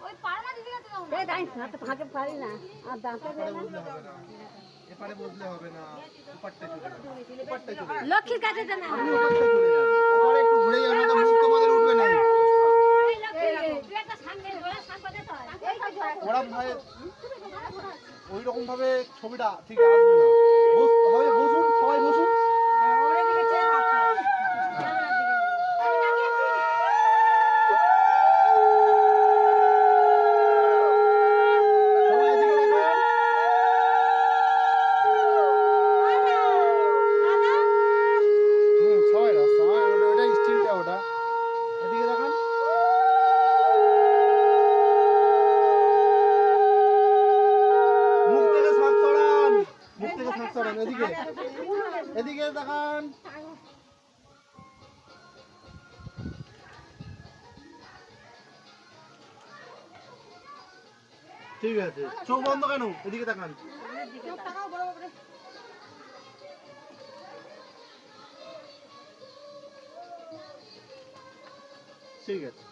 ওই পারমা দিদি কাছে দাও এই দাঁড়ি না তো ফাঁকে পারি না আর দাঁতে দে না এপারে বসলে হবে না উপারটা চলে লক্ষ্মীর কাছে দে না ওপারে একটু ঘুরে যাও না তো মুখ তোমাদের উঠবে না তুই একটা সামনে ঘোড়া সামনে দে তো ওরা ভাই ওই রকম ভাবে ছবিটা ঠিক আসবে না হবে বসুন সবাই বসুন ওরে দিকে চেয়ে ভাবতে এদিকে দেখান ঠিক আছে চোখ বন্ধ কেন এদিকে তাকান ঠিক আছে